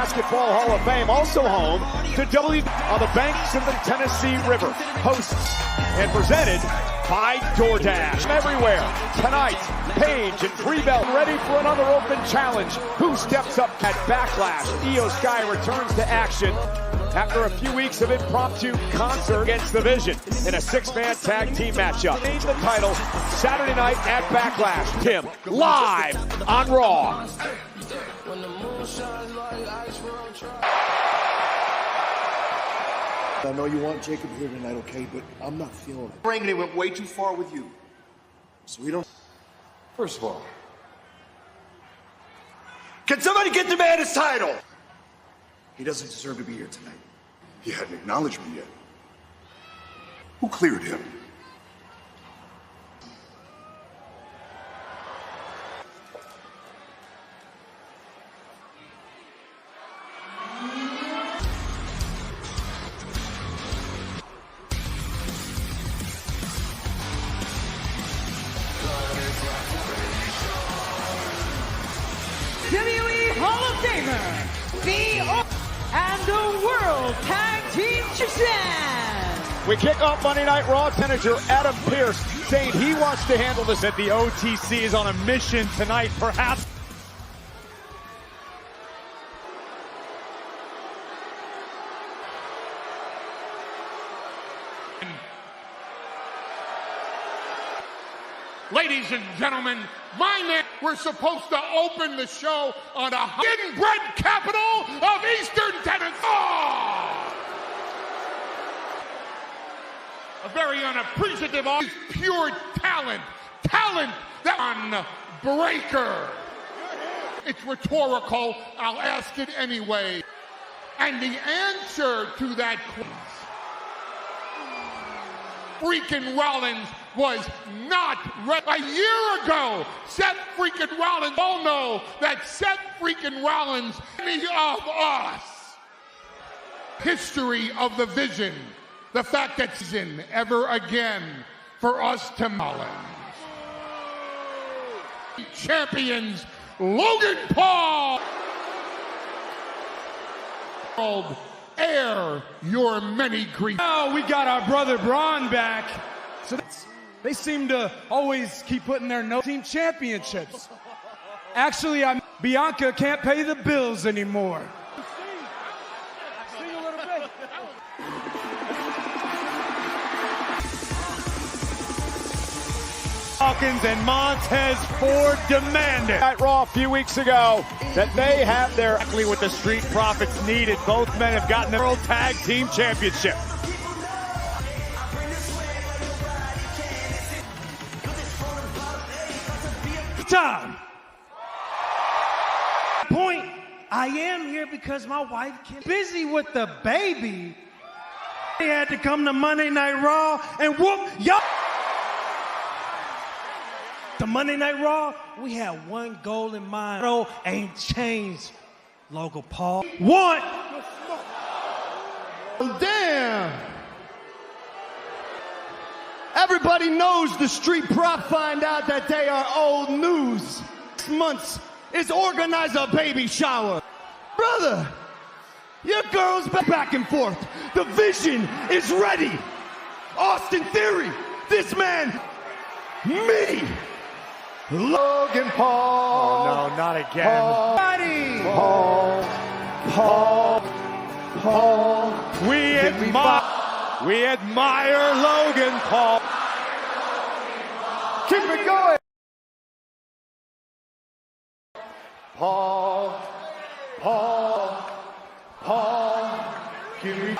Basketball Hall of Fame, also home to W on the banks of the Tennessee River. Hosts and presented by DoorDash. Everywhere tonight, Paige and Freebell ready for another open challenge. Who steps up at Backlash? Io Sky returns to action after a few weeks of impromptu concert against the Vision in a six-man tag team matchup. Made the title Saturday night at Backlash. Tim, live on Raw. I know you want Jacob here tonight, okay, but I'm not feeling it. They went way too far with you. So we don't... First of all, can somebody get the man his title? He doesn't deserve to be here tonight. He hadn't acknowledged me yet. Who cleared him? W.W.E Hall of Famer, and the World Tag Team Champion. We kick off Monday Night Raw. Manager Adam Pearce saying he wants to handle this. That the OTC is on a mission tonight, perhaps. Ladies and gentlemen, my man, we're supposed to open the show on a inbred capital of Eastern Tennessee. Oh! A very unappreciative, pure talent that on Breaker. It's rhetorical, I'll ask it anyway. And the answer to that question, freaking Rollins was not ready. A year ago, Seth freaking Rollins, all know that Seth freaking Rollins, enemy of us. History of the Vision. The fact that season ever again for us to Rollins. Champions, Logan Paul. Air your many griefs. Now we got our brother Braun back. So they seem to always keep putting their team championships. Actually, Bianca can't pay the bills anymore. Sing a little bit. Hawkins and Montez Ford demanded. Night Raw a few weeks ago that they have their Exactly what the Street Profits needed. Both men have gotten the World Tag Team Championship. Time. Point. I am here because my wife is busy with the baby. They had to come to Monday Night Raw and whoop y'all. The Monday Night Raw, we had one goal in mind. No, ain't changed. Logan Paul. One. Damn! Everybody knows the Street Prop find out that they are old news. 6 months is organize a baby shower. Brother, your girl's back and forth. The Vision is ready. Austin Theory, this man, me. Logan Paul. Oh, no, not again. Paul. We admire Logan Paul. Keep it going. Paul. Give me.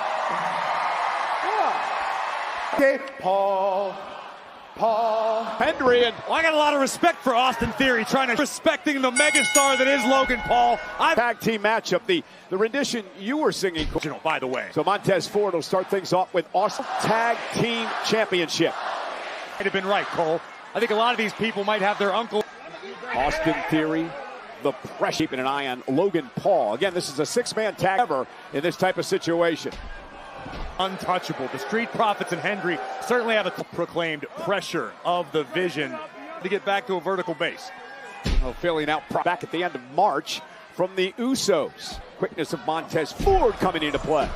Okay, Paul. Hendry and Well, I got a lot of respect for Austin Theory, respecting the megastar that is Logan Paul. tag team matchup. The rendition you were singing, By the way, so Montez Ford will start things off with Austin Tag Team Championship. might have been right, Cole. I think a lot of these people might have their uncle. Austin Theory, the pressure, keeping an eye on Logan Paul. Again, this is a six-man tag ever in this type of situation. Untouchable. The Street Profits and Hendry certainly have a proclaimed pressure of the Vision to get back to a vertical base. Filling out back at the end of March from the Usos. Quickness of Montez Ford coming into play.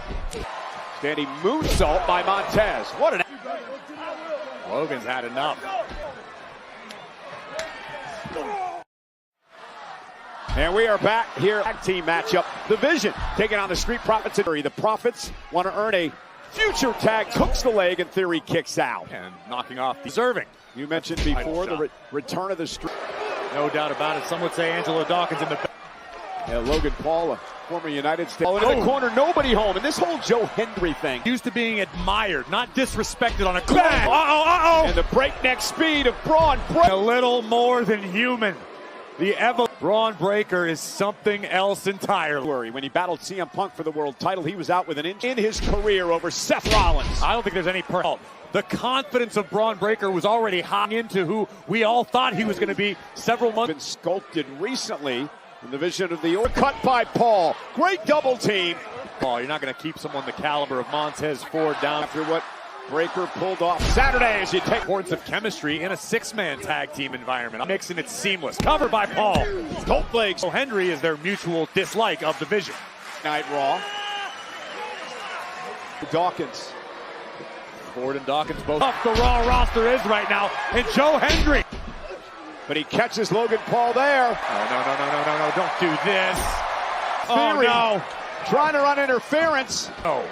Standing moonsault by Montez. What an... Logan's had enough. And we are back here. Tag team matchup. The Vision taking on the Street Profits. The Profits want to earn a future tag. Hooks the leg and Theory kicks out. And knocking off deserving. You mentioned before the return of the Street. No doubt about it. Some would say Angelo Dawkins in the back. Yeah, Logan Paul, a former United States. Oh, into the corner, nobody home. And this whole Joe Hendry thing. Used to being admired, not disrespected on a bang. Uh-oh. And the breakneck speed of Braun Breaker. A little more than human. The Braun Breaker is something else entirely. When he battled CM Punk for the world title, he was out with an inch in his career over Seth Rollins. I don't think there's any The confidence of Braun Breaker was already high into who we all thought he was going to be several months. Been sculpted recently in the vision of the cut by Paul. Great double team. Paul, you're not going to keep someone the caliber of Montez Ford down after what Breaker pulled off Saturday as you take importance of chemistry in a six-man tag team environment. Mixing it seamless. Covered by Paul. Goat legs. So Henry is their mutual dislike of the Vision. Night Raw. Dawkins. Ford and Dawkins both up the Raw roster is right now. And Joe Hendry. But he catches Logan Paul there. Oh, no. Don't do this. Theory, oh, no. Trying to run interference. Oh.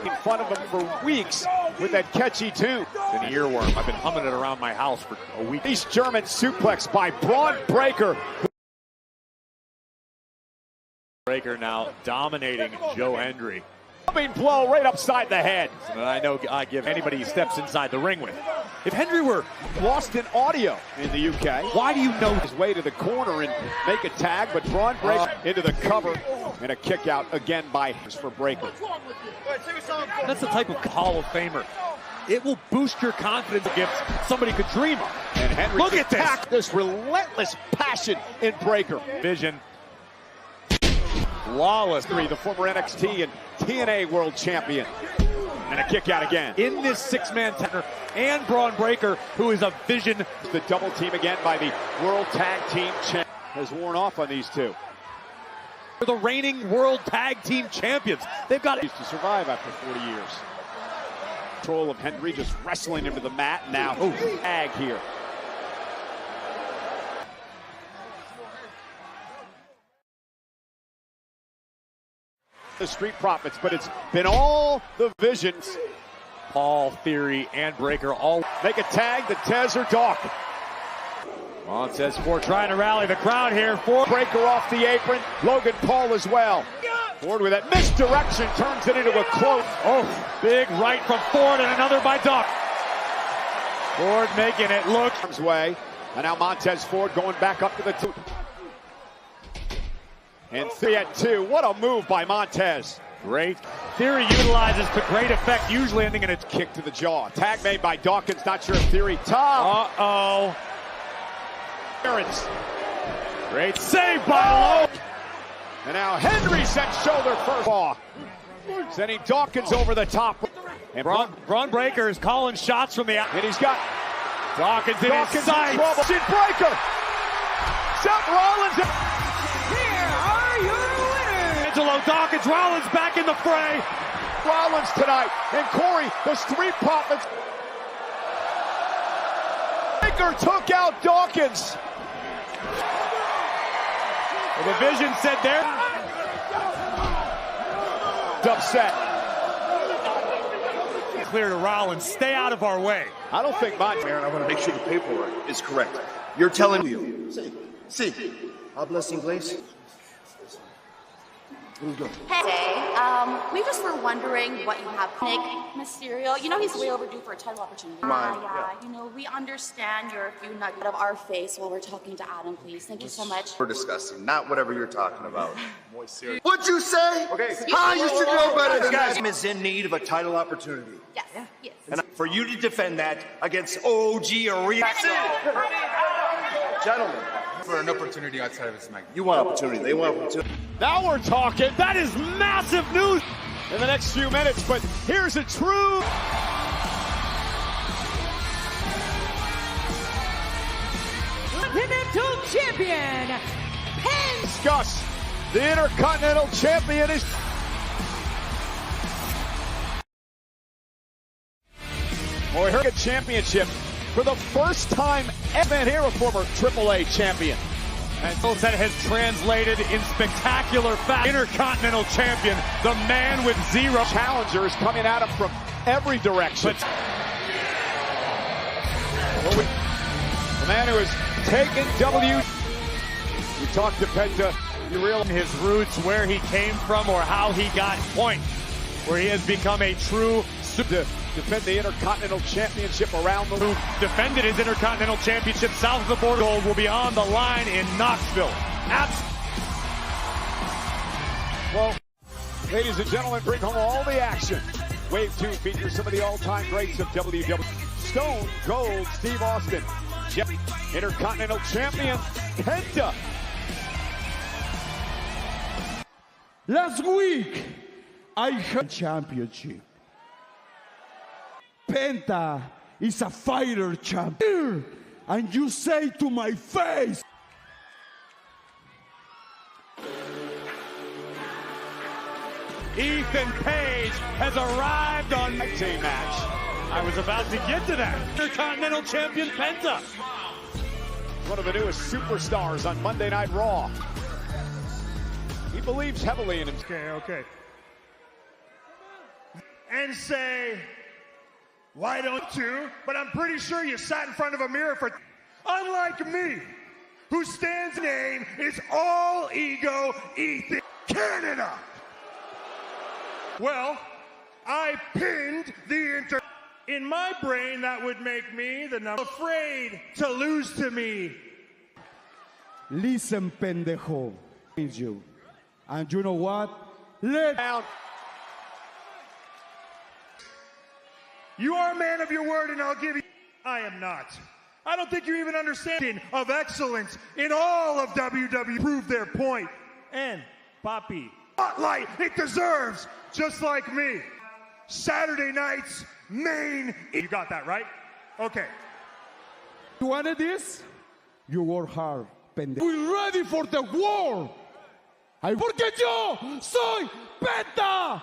In front of him for weeks with that catchy tune. It's an earworm. I've been humming it around my house for a week. East German suplex by Braun Breaker. Breaker now dominating Joe Hendry. Blow right upside the head. And I know I give anybody he steps inside the ring with. If Hendry were lost in audio in the UK, why do you know his way to the corner and make a tag? But Braun Breaker into the cover and a kick out again by for Breaker. That's the type of Hall of Famer. It will boost your confidence against somebody could dream of. And Henry look at this relentless passion in Breaker. Vision. Lawless. The former NXT and TNA world champion. And a kick out again. In this six-man tag, and Braun Breaker, who is a Vision. The double team again by the World Tag Team Champ has worn off on these two. The reigning World Tag Team Champions. They've got to survive after 40 years. Control of Hendry just wrestling him to the mat. Now, tag here. The Street Profits, but it's been all the Visions. Paul, Theory, and Breaker all make a tag. The Tez or Doc. Montez Ford trying to rally the crowd here. Ford. Breaker off the apron. Logan Paul as well. Ford with that misdirection turns it into a cloak. Oh, big right from Ford and another by Doc. Ford making it look his way. And now Montez Ford going back up to the two. And 3 at 2. What a move by Montez. Great. Theory utilizes to great effect, usually ending in a kick to the jaw. Tag made by Dawkins. Not sure if Theory. Tom. Uh-oh. Clearance. Great save by Lowe. And now Hendry sent shoulder first. Ball. Sending Dawkins over the top. And Braun Breaker is calling shots from the out. And he's got Dawkins in his sights. Breaker. Seth Rollins. Here are your winners. Angelo Dawkins, Rollins back in the fray. Rollins tonight. And Corey, the Street Profits. Breaker took out Dawkins. Well, the Vision said they're upset. Clear to Rollins. Stay out of our way. I don't think Aaron, I want to make sure the paperwork is correct. You're telling me. Sí. Hablas inglés? Hey, we just were wondering what you have. Nick Mysterio, you know he's way overdue for a title opportunity. Yeah. You know, we understand you're a few nuggets of our face while we're talking to Adam, please. Thank you so much. We're discussing, not whatever you're talking about. What'd you say? Okay. You should know better than that. This guy is in need of a title opportunity. Yes, yes. And for you to defend that against OG Arena. Gentlemen. For an opportunity outside of his mag. You want opportunity. They want opportunity. Now we're talking. That is massive news in the next few minutes, but here's a true. Independent Intercontinental Champion, Discuss. The Intercontinental Champion is... Boy, her championship for the first time ever here, a former AAA champion. And that has translated in spectacular fashion. Intercontinental champion, the man with zero challengers coming at him from every direction. The man who has taken We talked to Penta. You realize his roots, where he came from, or how he got point, where he has become a true to defend the Intercontinental Championship around the world. Defended his Intercontinental Championship south of the border. Gold will be on the line in Knoxville. Well, ladies and gentlemen, bring home all the action. Wave 2 features some of the all-time greats of WWE. Stone Cold Steve Austin. Intercontinental Champion Penta. Last week, I had championship. Penta is a fighter champion. And you say to my face. Ethan Page has arrived on my team match. I was about to get to that. Intercontinental Champion Penta. One of the newest superstars on Monday Night Raw. He believes heavily in him. Okay. And say, why don't you? But I'm pretty sure you sat in front of a mirror for... Unlike me, who stands name is All Ego Ethan Canada. Well, I pinned the In my brain, that would make me the number afraid to lose to me. Listen, pendejo. You. And you know what? Let down. You are a man of your word, and I'll give you. I am not. I don't think you even understand of excellence in all of WWE. Prove their point. And Papi, spotlight it deserves, just like me. Saturday night's main. You got that right? Okay. You wanted this? You work hard, pendejo. We're ready for the war. Porque yo soy Penta.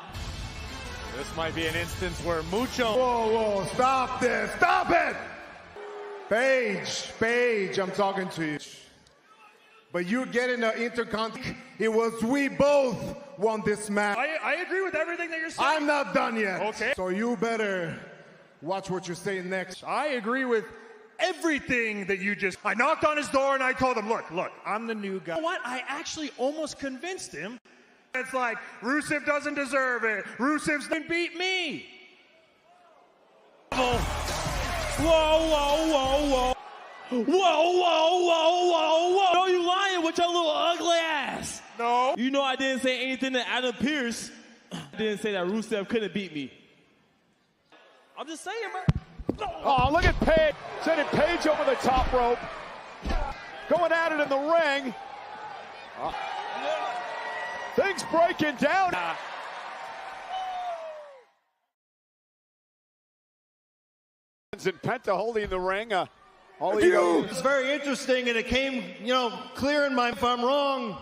This might be an instance where Mucho... Whoa, stop this, stop it! Paige, I'm talking to you. But you're getting the Intercontinental. It was we both won this match. I agree with everything that you're saying. I'm not done yet. Okay. So you better watch what you're saying next. I agree with everything that you just... I knocked on his door and I told him, look, I'm the new guy. You know what? I actually almost convinced him. It's like, Rusev doesn't deserve it. Rusev's gonna beat me. Whoa. No, you lying with your little ugly ass. No. You know I didn't say anything to Adam Pearce. I didn't say that Rusev couldn't beat me. I'm just saying, man. No. Oh, look at Page. Sending Page over the top rope. Going at it in the ring. Things breaking down. And Penta holding the ring. It's very interesting, and it came, clear in my... If I'm wrong,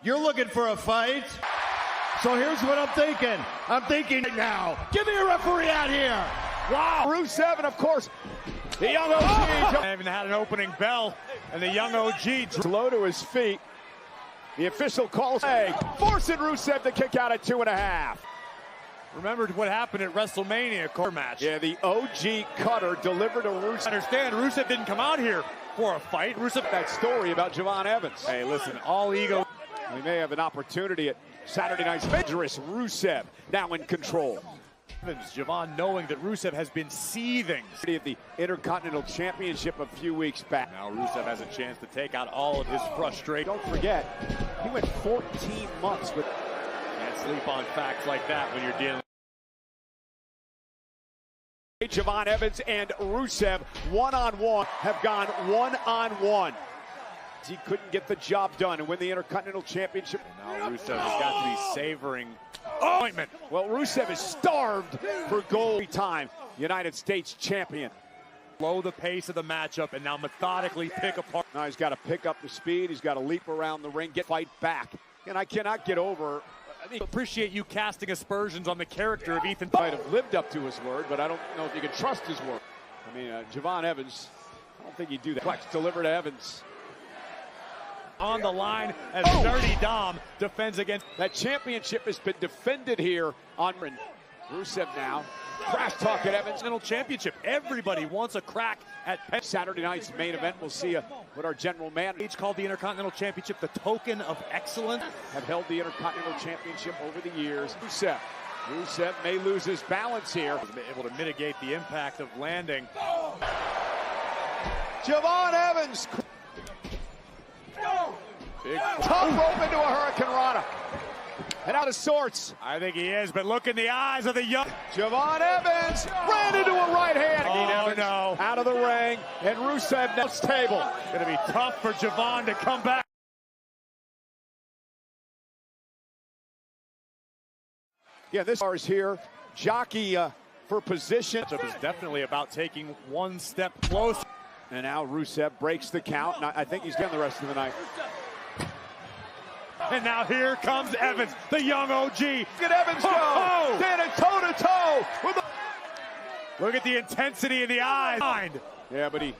you're looking for a fight. So here's what I'm thinking. I'm thinking now. Give me a referee out here. Wow. Rusev, and of course, the young OG. I haven't had an opening bell, and the young OG low to his feet. The official calls forcing Rusev to kick out at 2.5. Remembered what happened at WrestleMania core match. Yeah, the OG cutter delivered to Rusev. Understand, Rusev didn't come out here for a fight. Rusev, that story about Javon Evans. Hey, listen, All Ego. We may have an opportunity at Saturday night's dangerous. Rusev now in control. Javon knowing that Rusev has been seething. Of the Intercontinental Championship a few weeks back. Now Rusev has a chance to take out all of his frustration. Don't forget, he went 14 months with... Can't sleep on facts like that when you're dealing. Javon Evans and Rusev one-on-one have gone one-on-one. He couldn't get the job done and win the Intercontinental Championship. And now Rusev has got to be savoring appointment. Well, Rusev is starved for gold time. United States champion. Slow the pace of the matchup and now methodically pick apart. Now he's got to pick up the speed. He's got to leap around the ring, fight back. And I cannot get over. I appreciate you casting aspersions on the character of Ethan. Might have lived up to his word, but I don't know if you can trust his word. I mean, Javon Evans, I don't think he'd do that. Flex delivered to Evans. On the line as Dirty Dom defends against. That championship has been defended here on Rusev now. Crash talk at Evans. Championship. Everybody wants a crack at Saturday night's main event. We'll see what our general manager each called the Intercontinental Championship the token of excellence. Have held the Intercontinental Championship over the years. Rusev may lose his balance here. Able to mitigate the impact of landing. Javon Evans. Big top rope into a Hurricane Rana. And out of sorts. I think he is, but look in the eyes of the young. Javon Evans ran into a right hand. Oh, no. Out of the ring. And Rusev now table. Going to be tough for Javon to come back. Yeah, this is here. Jockey for position. It is definitely about taking one step closer. And now Rusev breaks the count. And I think he's getting the rest of the night. And now here comes Evans, the young OG. Look at Evans go. Standing toe-to-toe. Look at the intensity in the eyes. Yeah, but he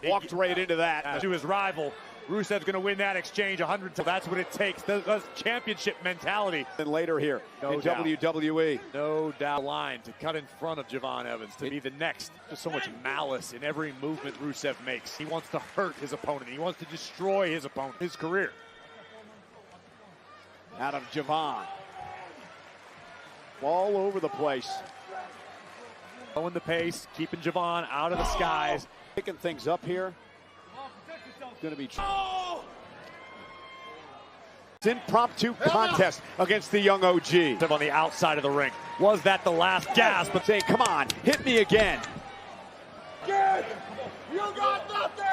walked right into that. To his rival. Rusev's going to win that exchange 100 times. That's what it takes. The championship mentality. And later here in WWE. No doubt. Line to cut in front of Javon Evans to be the next. Just so much malice in every movement Rusev makes. He wants to hurt his opponent. He wants to destroy his opponent, his career. Out of Javon. All over the place. Slowing the pace, keeping Javon out of the skies. Picking things up here. Going to be impromptu contest against the young OG. On the outside of the ring. Was that the last gasp? But saying, come on, hit me again. You got nothing!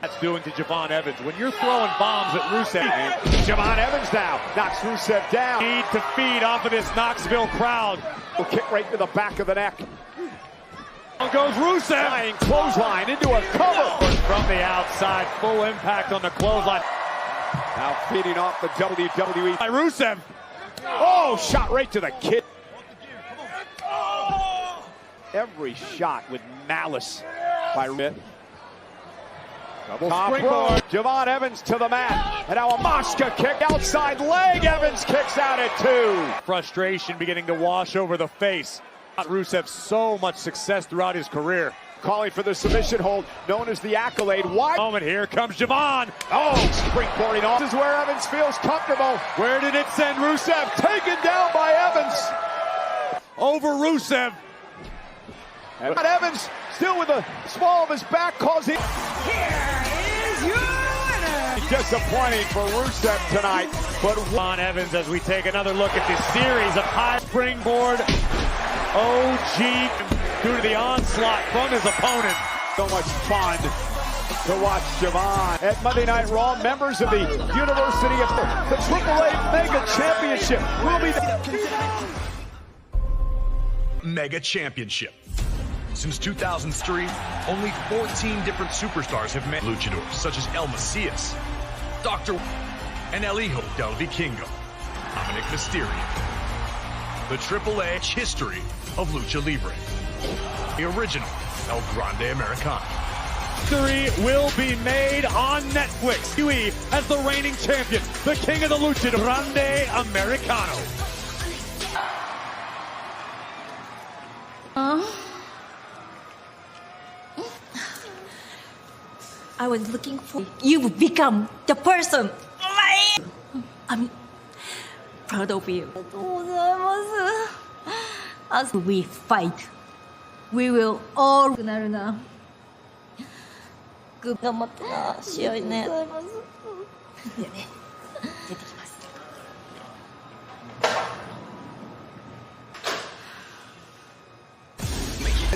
That's doing to Javon Evans. When you're throwing bombs at Rusev. And Javon Evans now knocks Rusev down. Need to feed off of this Knoxville crowd. Will kick right to the back of the neck. Down goes Rusev. Flying clothesline into a cover. From the outside, full impact on the clothesline. Now feeding off the WWE. By Rusev. Oh, shot right to the kid. Every shot with malice by Ritt. Double springboard. Javon Evans to the mat. And now a Mosca kick outside leg. Evans kicks out at 2. Frustration beginning to wash over the face. Rusev so much success throughout his career. Calling for the submission hold, known as the Accolade. Wide moment, here comes Javon. Oh, springboarding off. This is where Evans feels comfortable. Where did it send Rusev? Taken down by Evans. Over Rusev. And Evans still with the small of his back causing. Here is your winner. Disappointing for Rusev tonight. But on Evans as we take another look at this series of high springboard. OG due to the onslaught from his opponent. So much fun to watch Javon. At Monday Night Raw, members of the University of the AAA Mega Championship will be Mega Championship. Since 2003, only 14 different superstars have met luchadors, such as El Macias, Dr. and El Hijo del Vikingo, Dominic Mysterio. The AAA history of Lucha Libre. The original El Grande Americano. History will be made on Netflix. W.W.E as the reigning champion, the king of the Lucha Grande Americano. I was looking for you become the person. I'm proud of you. As we fight, we will all なるな。頑張ってな、試合ね。ね、出てきます。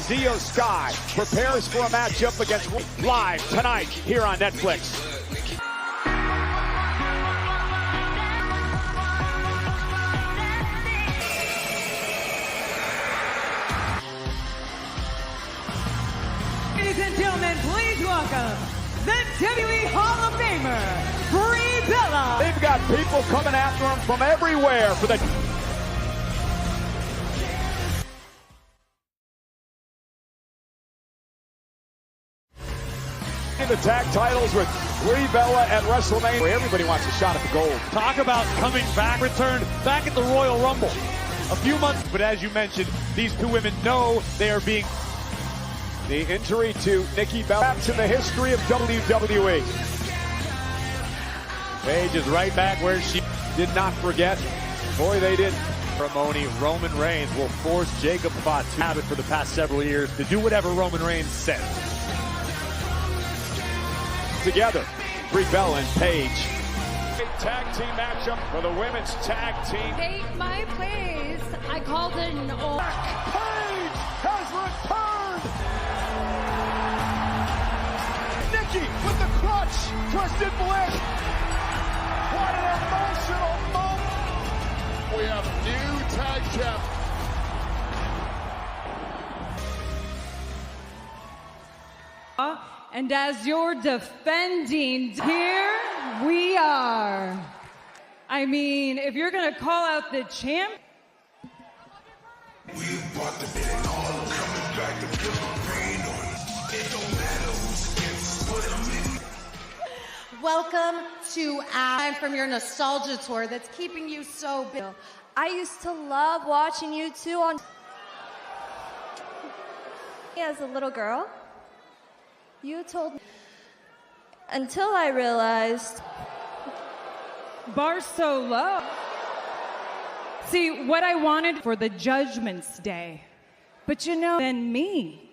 Zio Sky prepares for a matchup against live tonight here on Netflix. Ladies and welcome the WWE Hall of Famer, Brie Bella. They've got people coming after them from everywhere for the tag titles with Brie Bella at WrestleMania, where everybody wants a shot at the gold. Talk about coming back, returned back at the Royal Rumble a few months, but as you mentioned, these two women know they are being... The injury to Nikki Bella, perhaps in the history of WWE. Paige is right back where she did not forget. Boy, they didn't. Ceremony, Roman Reigns will force Jacob Fatu to have it for the past several years to do whatever Roman Reigns says. Together, Brie Bella and Paige. Tag team matchup for the women's tag team. Take my place. I called it an old. Paige has returned. Nikki with the clutch. Twisted Bliss. What an emotional moment. We have new tag champ. And as your defending, here we are. I mean, if you're going to call out the champ. We bought the bit and all coming back to feel the pain on it. It don't matter who's against us, put 'em in. Welcome to Adam from your nostalgia tour that's keeping you so busy. I used to love watching you two on as a little girl. You told me until I realized Bar so low. See, what I wanted for the Judgment's Day. But you know, then me.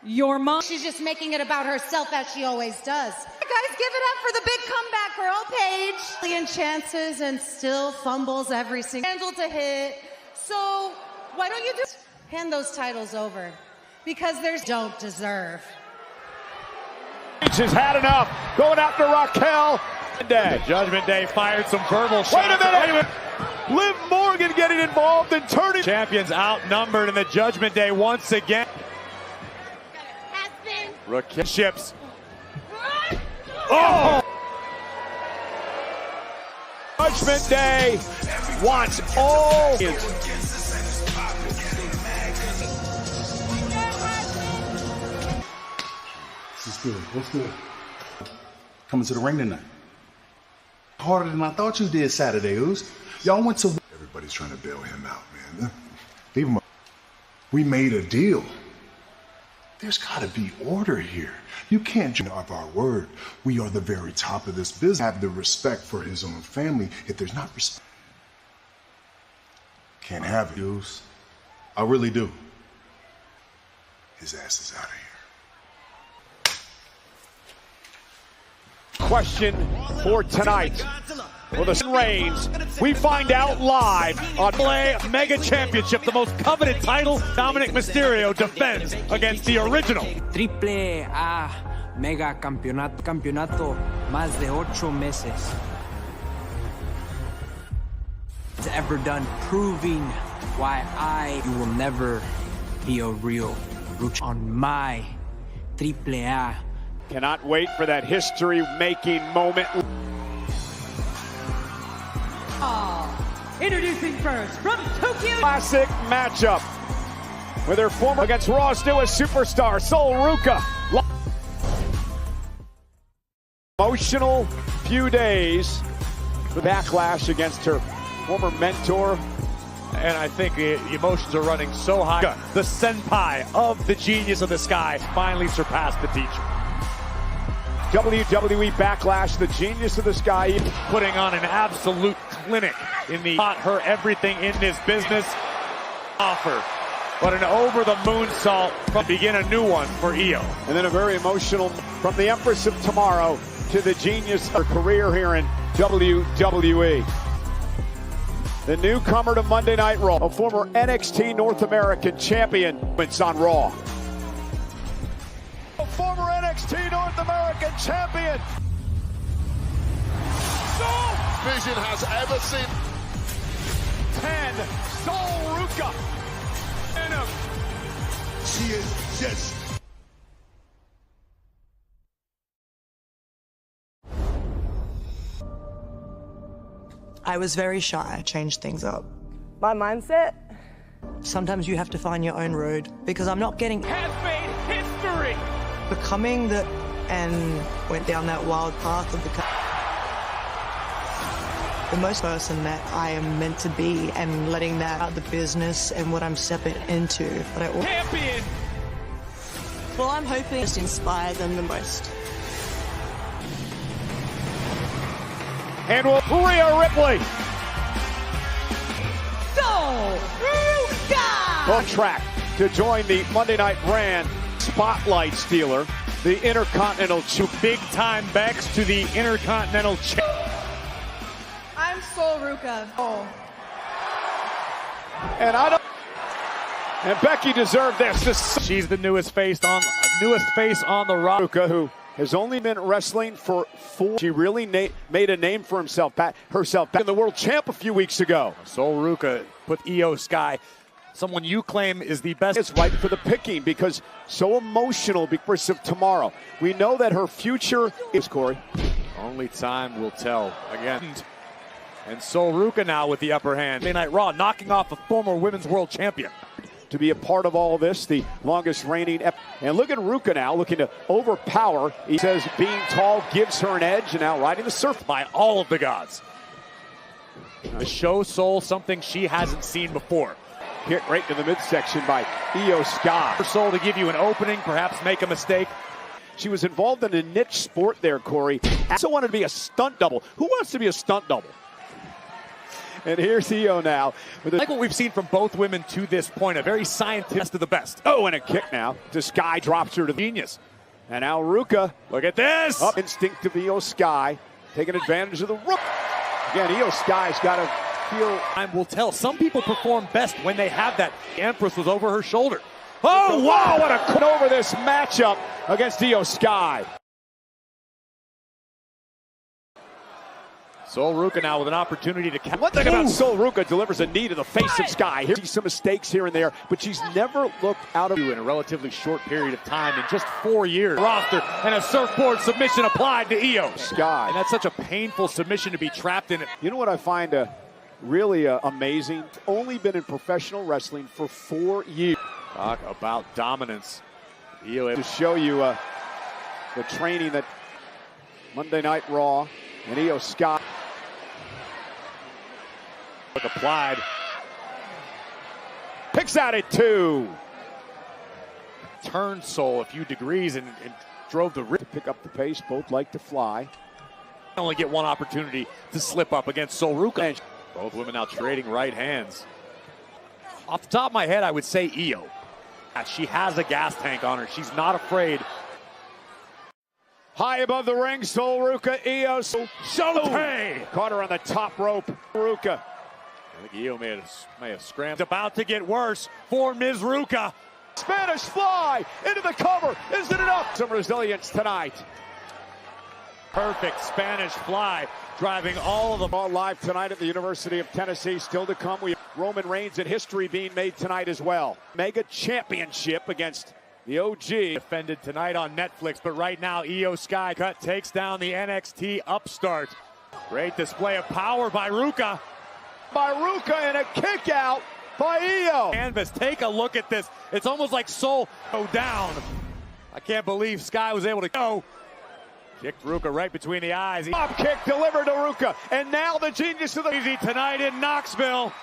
Your mom. She's just making it about herself as she always does. Guys, give it up for the big comeback girl, Paige. Million chances and still fumbles every single handle to hit. So why don't you just hand those titles over? Because there's don't deserve. Paige has had enough. Going after Raquel. The Judgment Day fired some verbal shots. Wait a minute. Liv Morgan getting involved and turning. Champions outnumbered in the Judgment Day once again. Raquel ships. Oh! Judgment Day wants all. What's good? What's good? Coming to the ring tonight. Harder than I thought you did Saturday, Oos. Y'all went to... Everybody's trying to bail him out, man. Leave him. We made a deal. There's got to be order here. You can't judge of our word. We are the very top of this business. Have the respect for his own family. If there's not respect... Can't have it, Oos. I really do. His ass is out of here. Question for tonight. For the Reigns, we find out live on Play Mega Championship, the most coveted title. Dominic Mysterio defends against the original Triple A Mega Campeonato más de 8 meses. It's ever done, proving why you will never be a real luchador on my Triple A. Cannot wait for that history-making moment. Introducing first from Tokyo. Classic matchup with her former against Raw's newest superstar, Sol Ruca. Emotional few days. The backlash against her former mentor. And I think the emotions are running so high. The senpai of the Genius of the Sky finally surpassed the teacher. WWE Backlash, the Genius of the Sky, putting on an absolute clinic in the taught her everything in this business. Offer, but an over the moonsault from begin a new one for Io. And then a very emotional from the Empress of Tomorrow to the Genius of her career here in WWE. The newcomer to Monday Night Raw, a former NXT North American champion, it's on Raw. A former NXT North American champion. Vision has ever seen. 10, Sol Ruca. She is just I was very shy. I changed things up. My mindset? Sometimes you have to find your own road because I'm not getting Has made history. becoming the and went down that wild path of the most person that I am meant to be and letting that out the business and what I'm stepping into. But Champion. Well, I'm hoping to inspire them the most. And will Rhea Ripley on track to join the Monday Night Brand Spotlight Stealer, the Intercontinental Big Time Bex to the Intercontinental I'm Sol Ruka. Oh. And I don't. And Becky deserved this. She's the newest face on the roster, who has only been wrestling for 4. She really made a name for herself back in the world champ a few weeks ago. Sol Ruka put Io Sky, someone you claim is the best. It's right for the picking because so emotional because of tomorrow. We know that her future is Corey. Only time will tell. Again. And Sol Ruka now with the upper hand. Monday Night Raw knocking off a former women's world champion. To be a part of all this, the longest reigning. And look at Ruka now looking to overpower. He says being tall gives her an edge, and now riding the surf by all of the gods. To show Sol something she hasn't seen before. Hit right in the midsection by Io Sky. For Sol to give you an opening, perhaps make a mistake. She was involved in a niche sport there, Corey. Also wanted to be a stunt double. Who wants to be a stunt double? And here's Io now. Like what we've seen from both women to this point, a very scientific best of the best. Oh, and a kick now. The Sky drops her to the genius. And now Ruka. Look at this. Up instinct of Io Sky. Taking advantage of the rook. Again, Io Sky's got to feel. Time will tell. Some people perform best when they have that. The Empress was over her shoulder. Oh, wow. What a cut over this matchup against Io Sky. Sol Ruka now with an opportunity to catch. One thing about Sol Ruka, delivers a knee to the face of Sky. Here's some mistakes here and there, but she's never looked out of in a relatively short period of time in just 4 years. Roster and a surfboard submission applied to Io Sky. And that's such a painful submission to be trapped in it. You know what I find really amazing? Only been in professional wrestling for 4 years. Talk about dominance. Io to show you the training that Monday Night Raw and Io Sky. Applied. Picks out at 2. Turned Sol a few degrees and drove the rip to pick up the pace. Both like to fly. Only get one opportunity to slip up against Sol Ruka. Both women now trading right hands. Off the top of my head, I would say Io. She has a gas tank on her. She's not afraid. High above the ring, Sol Ruka, Io. Showtime! Caught her on the top rope. Ruka. I think Io may have scrambled. It's about to get worse for Ms. Ruka. Spanish fly into the cover. Isn't enough? Some resilience tonight. Perfect Spanish fly, driving all of them. All live tonight at the University of Tennessee. Still to come, we have Roman Reigns and history being made tonight as well. Mega Championship against the OG. Defended tonight on Netflix, but right now Io Sky takes down the NXT upstart. Great display of power by Ruka. And a kick out by Io. Canvas, take a look at this. It's almost like Sol go down. I can't believe Sky was able to go. Kicked Ruka right between the eyes. Pop kick delivered to Ruka. And now the genius of the easy tonight in Knoxville.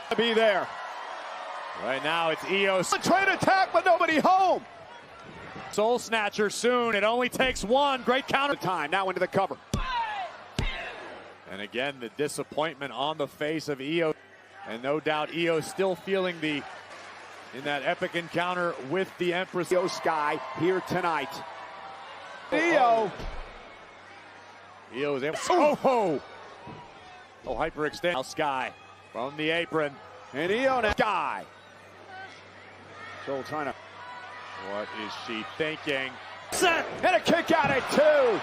To be there. Right now it's Io. Trying to attack, but nobody home. Soul Snatcher soon. It only takes one. Great counter time. Now into the cover. And again, the disappointment on the face of Io. And no doubt Io still feeling in that epic encounter with the Empress. Io Sky here tonight. Io is able. Oh, hyperextend. Now Sky from the apron. And Io now. Sky. Sol trying to. What is she thinking? Set and a kick out at 2.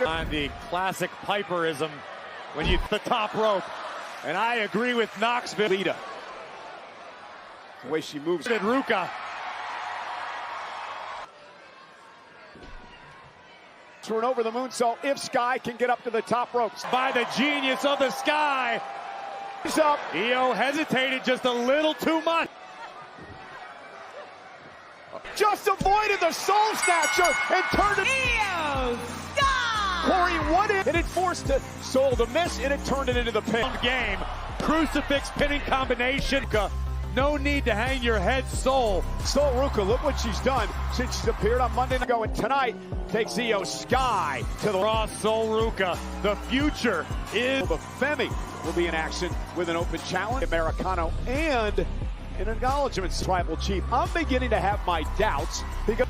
On the classic Piperism when you the top rope. And I agree with Knoxville. Lita. The way she moves. And Ruka. for an over the moonsault if Sky can get up to the top ropes. By the genius of the Sky. He's up. Io hesitated just a little too much. Just avoided the soul snatcher and turned it. Io Sky! Corey, what if it forced Soul to miss and it turned it into the pin? Game. Crucifix pinning combination. No need to hang your head, Soul. Soul Ruka, look what she's done since she's appeared on Monday Night. And tonight takes Io Sky to the Raw. Soul Ruka. The future is. The Femi will be in action with an open challenge, Americano, and an acknowledgement tribal chief. I'm beginning to have my doubts because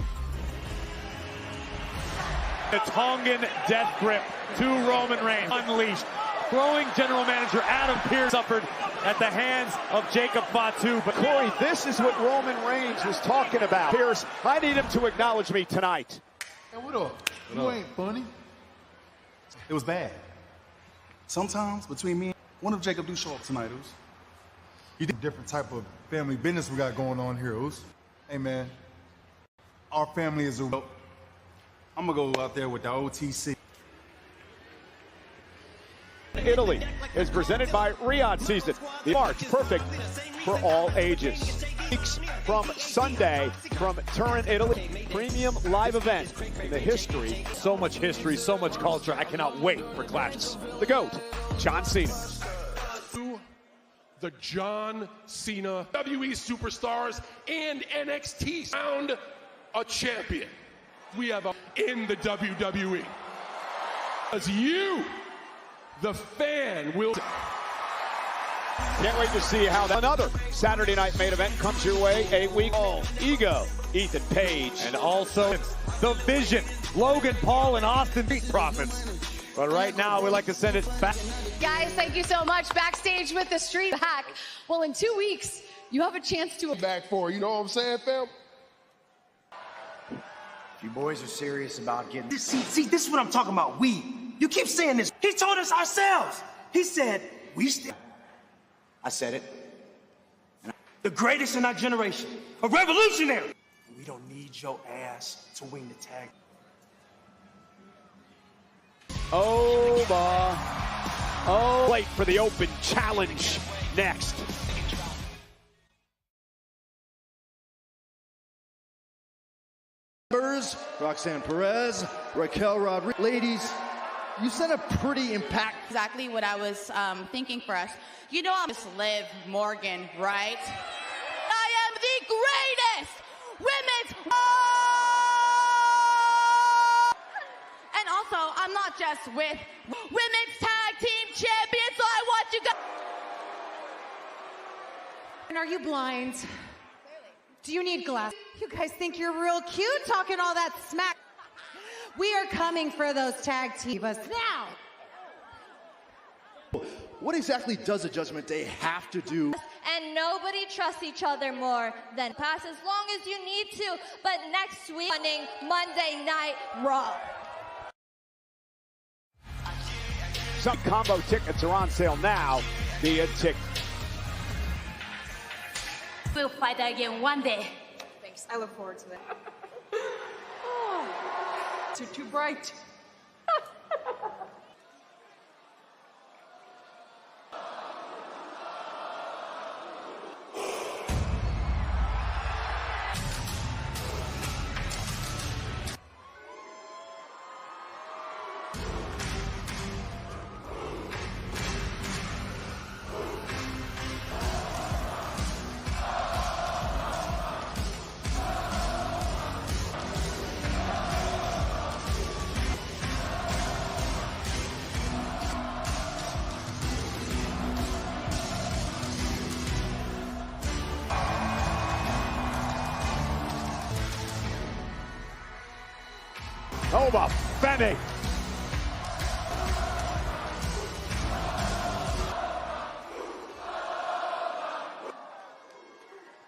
the Tongan death grip to Roman Reigns unleashed. Throwing general manager Adam Pearce suffered at the hands of Jacob Fatu. But Corey, this is what Roman Reigns was talking about. Pearce, I need him to acknowledge me tonight. Hey, what up? You ain't funny. It was bad. Sometimes between me and one of Jacob do show up tonight, Oos. You did a different type of family business we got going on here, Oos. Hey, man. Our family is a... I'm gonna go out there with the OTC. Italy is presented by Riyadh Season. The March, perfect for all ages. Weeks from Sunday from Turin, Italy. Premium live event in the history. So much history, so much culture. I cannot wait for Clash. The GOAT, John Cena. The John Cena W.W.E superstars and NXT found a champion. We have in the WWE. As you, the fan, will. Can't wait to see how another Saturday night main event comes your way. 8 week old. Ego, Ethan Page. And also the Vision, Logan Paul and Austin Profits. But right now, we'd like to send it back. Guys, thank you so much. Backstage with the Street back. Well, in 2 weeks, you have a chance to back for, you know what I'm saying, fam? If you boys are serious about getting... See, this is what I'm talking about, we. You keep saying this. He told us ourselves. He said, we still... I said it. The greatest in our generation. A revolutionary. We don't need your ass to win the tag. Wait for the open challenge next. Roxanne Perez, Raquel Rodriguez. Ladies, you sent a pretty impact. Exactly what I was thinking for us. You know, I'm just Liv Morgan, right? I am the greatest women's. And also, I'm not just with women's tag team champions, so I want you guys. And are you blind? Do you need glasses? You guys think you're real cute talking all that smack. We are coming for those tag teams now. What exactly does a Judgment Day have to do? And nobody trusts each other more than pass as long as you need to. But next week, running Monday Night Raw. Some combo tickets are on sale now via Tick. We'll fight again one day. Thanks. I look forward to it. Oh, you're too bright. Over Femi.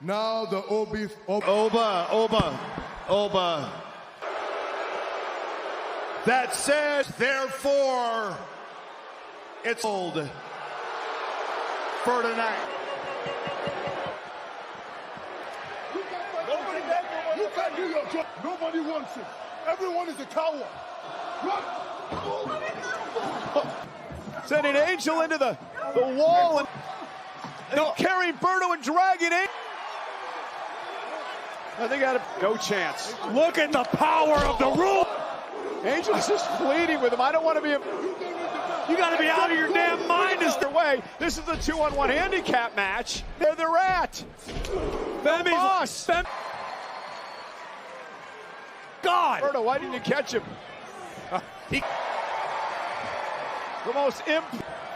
Now the Oba. That said, therefore, it's old for tonight. You can't do your job. Nobody wants it. Everyone is a coward. Sending Angel into the wall and carrying Berto and dragging in. I think I had no chance. Look at the power of the rule. Angel's just pleading with him. I don't want to be You got to be out of your damn mind. Is their way. This is a 2-on-1 handicap match. There they're at. Boss. God. Berto, why didn't you catch him? The most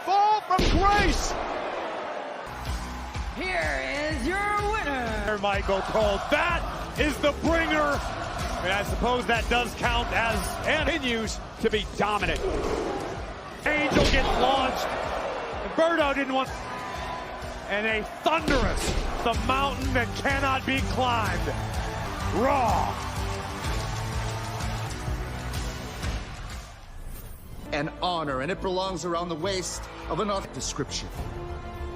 fall from grace. Here is your winner. Michael Cole. That is the bringer. And I suppose that does count as and continues to be dominant. Angel gets launched. And Berto didn't want. And a thunderous, the mountain that cannot be climbed. Raw. An honor, and it belongs around the waist of an author description.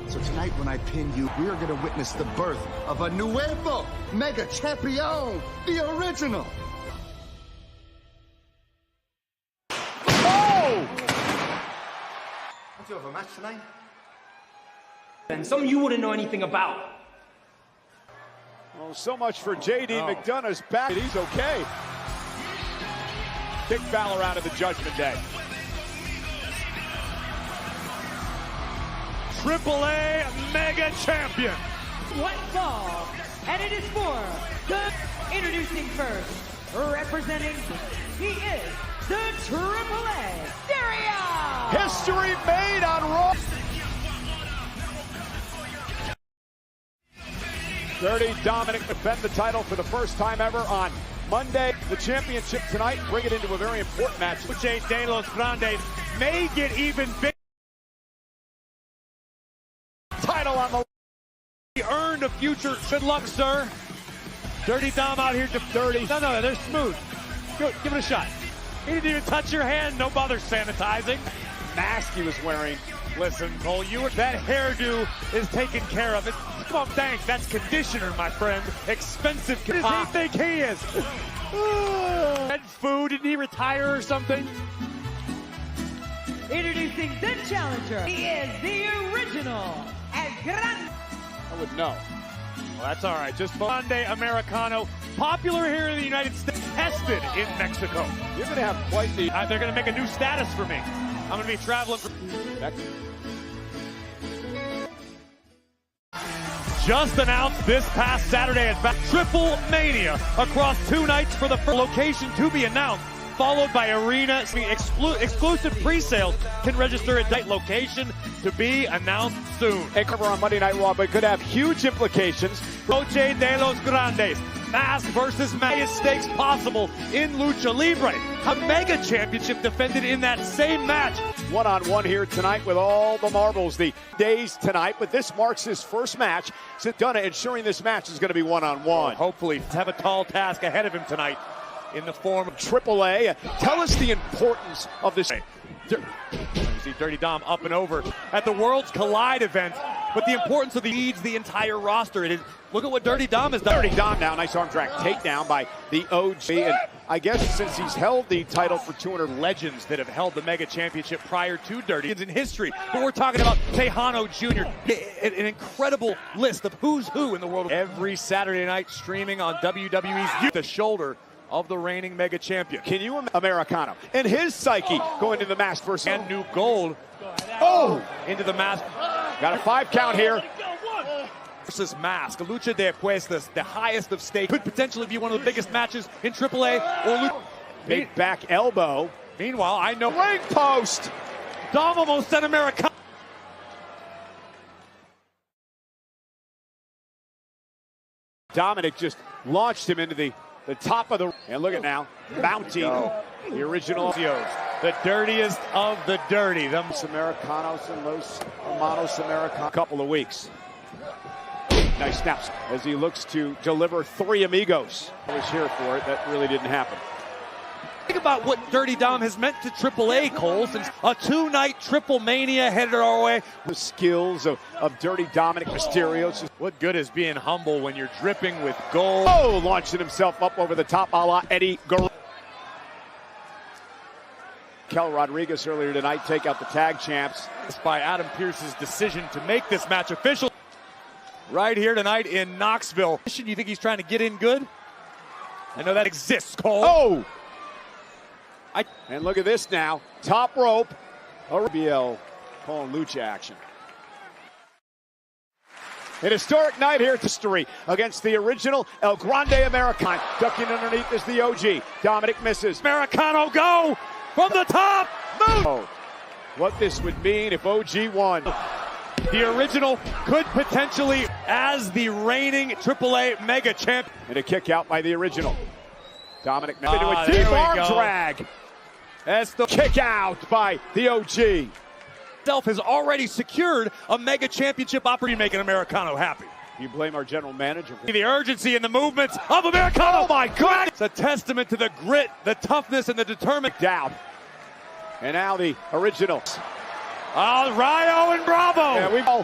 So tonight when I pin you, we are going to witness the birth of a nuevo mega champion, the original. Oh! Don't you have a match tonight? And something you wouldn't know anything about. Oh, so much for J.D. McDonough's back. He's okay. Big Balor out of the Judgment Day. AAA Mega Champion. One fall, and it is for the introducing first, representing, he is the AAA Stereo. History made on Raw. Dirty Dominic defend the title for the first time ever on Monday. The championship tonight, bring it into a very important match. Lucha de los Grandes may get even bigger. Title on the he earned a future. Good luck, sir. Dirty Dom out here to 30. No, they're smooth. Good, give it a shot. He didn't even touch your hand. No bother sanitizing. Mask he was wearing. Listen, Cole, that hairdo is taken care of. Come on, thanks. That's conditioner, my friend. Expensive. What does he think he is? Red food. Didn't he retire or something? Introducing the challenger, he is the original El Grande. I would know. Well, that's all right. Just Grande Americano, popular here in the United States, tested in Mexico. You're going to have quite the... they're going to make a new status for me. I'm going to be traveling for... Just announced this past Saturday at Triple Mania across 2 nights for the first location to be announced, followed by arena exclusive pre-sales can register at that location to be announced soon. And cover on Monday Night Raw, but could have huge implications. Noche de los Grandes, mask versus highest stakes possible in Lucha Libre. A mega championship defended in that same match. One-on-one here tonight with all the marbles. The days tonight, but this marks his first match. Sedona ensuring this match is going to be one-on-one. Well, hopefully have a tall task ahead of him tonight in the form of AAA. Tell us the importance of this. You see Dirty Dom up and over at the Worlds Collide event, but the importance of leads the entire roster. It is. Look at what Dirty Dom has done. Dirty Dom now, nice arm drag takedown by the OG. And I guess since he's held the title for 200 legends that have held the Mega Championship prior to Dirty in history. But we're talking about Tejano Jr., an incredible list of who's who in the world. Every Saturday night streaming on WWE's the shoulder of the reigning Mega Champion. Can you Americano and his psyche going to the mask versus and new gold. Oh, into the mask. Got a 5 count here. Versus mask, Lucha de Apuestas, the highest of stakes, could potentially be one of the biggest matches in AAA or big back elbow. Meanwhile, I know ring post. Dom almost sent Americano. Dominic just launched him into the top of the, and look at now, Bounty, the original, the dirtiest of the dirty. Them Americanos and Los Hermanos Americanos. A couple of weeks. Nice snaps as he looks to deliver 3 amigos. I was here for it. That really didn't happen. Think about what Dirty Dom has meant to AAA, Cole, since a 2-night Triple Mania headed our way. The skills of Dirty Dominic Mysterio. What good is being humble when you're dripping with gold? Oh, launching himself up over the top a la Eddie Guerrero. Raquel Rodriguez earlier tonight take out the tag champs. It's by Adam Pearce's decision to make this match official right here tonight in Knoxville. You think he's trying to get in good? I know that exists, Cole. Oh! And look at this now. Top rope. RBL calling lucha action. An historic night here at history against the original El Grande Americano. Ducking underneath is the OG. Dominic misses. Americano go from the top. Move. Oh, what this would mean if OG won. The original could potentially, as the reigning AAA mega champ. And a kick out by the original. Dominic into a deep arm drag. That's the kick out by the OG. Has already secured a mega championship opportunity, making Americano happy. You blame our general manager for the urgency and the movements of Americano. Oh my God! It's a testament to the grit, the toughness, and the determined down. And now the original. Rayo and Bravo. Yeah,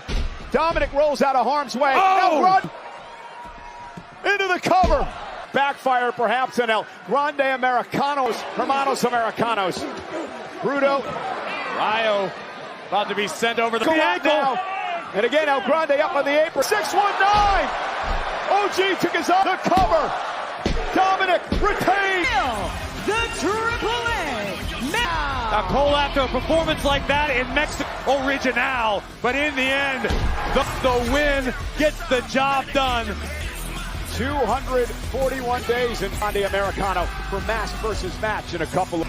Dominic rolls out of harm's way. Oh! Run into the cover. Backfire perhaps in El Grande Americanos, Hermanos Americanos. Bruto. Rayo about to be sent over the ankle. Now. And again, El Grande up on the apron. 619. OG took his the cover. Dominic retained. The AAA. Now Cole, after a performance like that in Mexico, original, but in the end, the win gets the job done. 241 days in Grande Americano for mask versus match in a couple of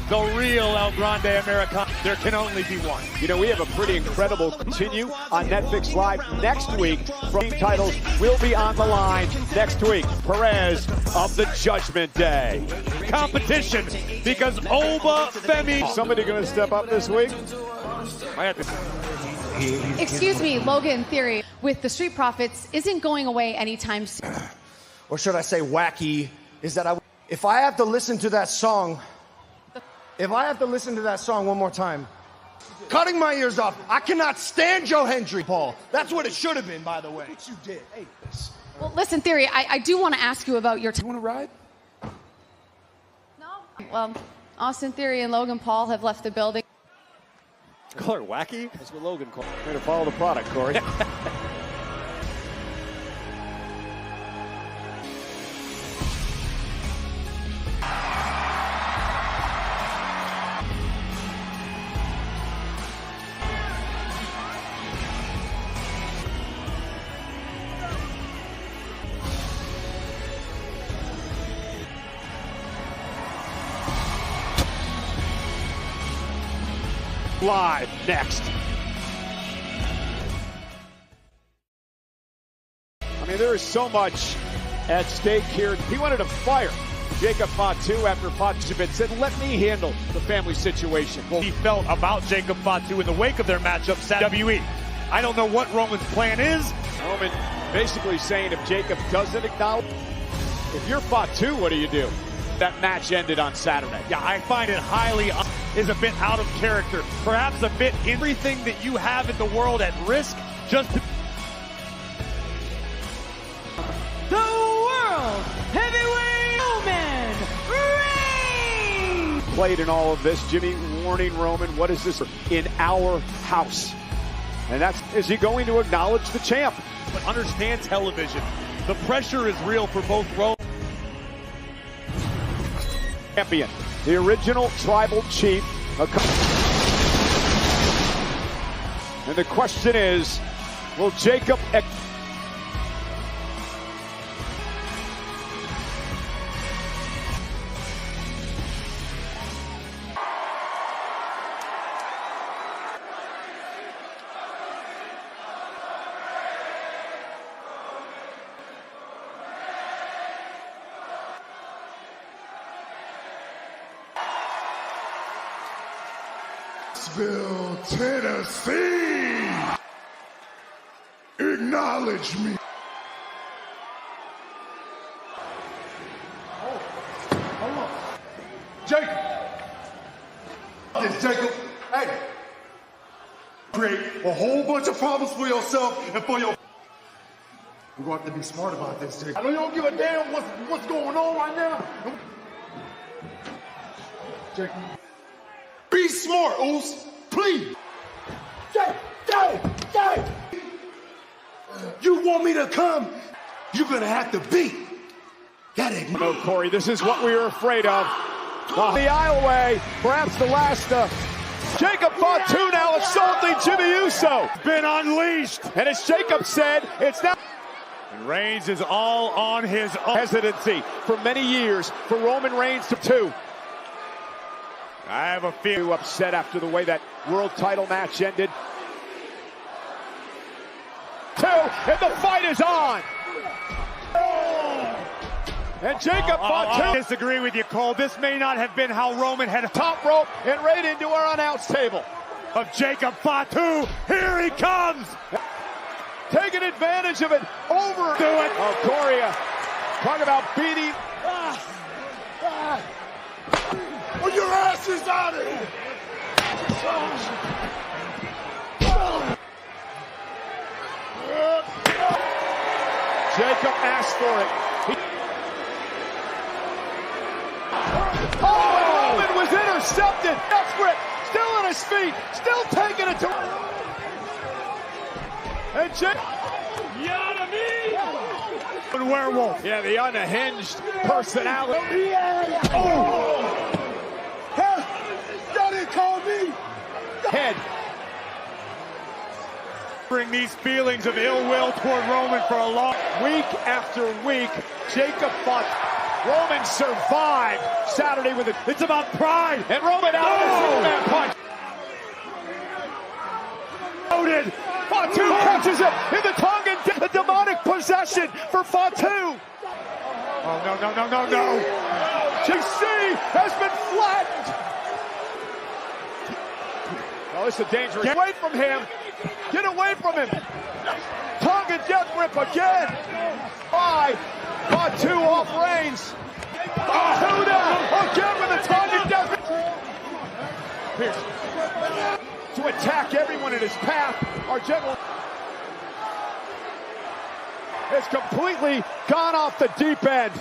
the real El Grande Americano. There can only be one. You know, we have a pretty incredible continue on Netflix Live next week. From titles will be on the line next week. Perez of the Judgment Day. Competition because Oba Femi. Somebody going to step up this week? Excuse me, Logan Theory with the Street Profits isn't going away anytime soon. Or should I say wacky, is that if I have to listen to that song, one more time, cutting my ears off. I cannot stand Joe Hendry, Paul. That's what it should have been, by the way. What you did. Hey, this. Well, listen, Theory, I do want to ask you about your... You want to ride? No. Well, Austin Theory and Logan Paul have left the building. Call her wacky? That's what Logan called. Way to follow the product, Corey. Live next. I mean, there is so much at stake here. He wanted to fire Jacob Fatu after Fatu said, let me handle the family situation. Well, he felt about Jacob Fatu in the wake of their matchup at W.W.E. I don't know what Roman's plan is. Roman basically saying if Jacob doesn't acknowledge, if you're Fatu, what do you do? That match ended on Saturday. Yeah, I find it is a bit out of character. Perhaps a bit everything that you have in the world at risk just to... The World Heavyweight Roman Reigns! Played in all of this. Jimmy warning Roman, what is this? In our house. And is he going to acknowledge the champ? But understand television. The pressure is real for both Roman. Champion, the original tribal chief. And the question is, will Jacob... Knoxville, Tennessee. Acknowledge me. Hold on. Jacob. Yes, Jacob. Hey. Create a whole bunch of problems for yourself and for your... We're going to have to be smart about this, Jacob. I know you don't give a damn what's going on right now. Jacob. smart, Oos. Please. You want me to come? You're gonna have to beat that ain't no, Corey, this is what we were afraid of. The aisleway, perhaps the last. Jacob Fatu now assaulting Jimmy Uso. Been unleashed. And as Jacob said, it's now. And Reigns is all on his own. Hesitancy for many years for Roman Reigns to 2. I have a feeling upset after the way that world title match ended. 2, and the fight is on. And Jacob Fatu. I disagree with you, Cole. This may not have been how Roman had a top rope and right into our announce table of Jacob Fatu. Here he comes. Taking advantage of it. Over. Do it. Oh, Corey, talk about beating. Well, your ass is out of here. Jacob asked for it. Oh, Roman was intercepted. Desperate. Still on his feet. Still taking it to him. And Jacob. Werewolf. Yeah, the unhinged personality. Oh! Y'all didn't call me. Head. Bring these feelings of ill will toward Roman for a long week after week. Jacob fought. Roman survived Saturday with it. It's about pride. And Roman out with a Superman punch. Loaded. Fatu catches it in the tongue and the demonic possession for Fatu. Oh, no. JC has been flattened. Oh, this is dangerous. Get away from him. Get away from him. Tongue and death rip again. By Fatu off Reigns. Two down. Again with a tongue and death rip. Pierce. To attack everyone in his path. Our general has completely gone off the deep end.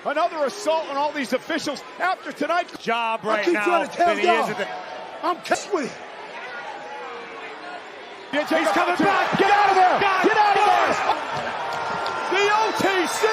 Another assault on all these officials after tonight's job right now. Trying to tell y'all. I'm with it. He's coming back. Get out of there. Get out of there. The OTC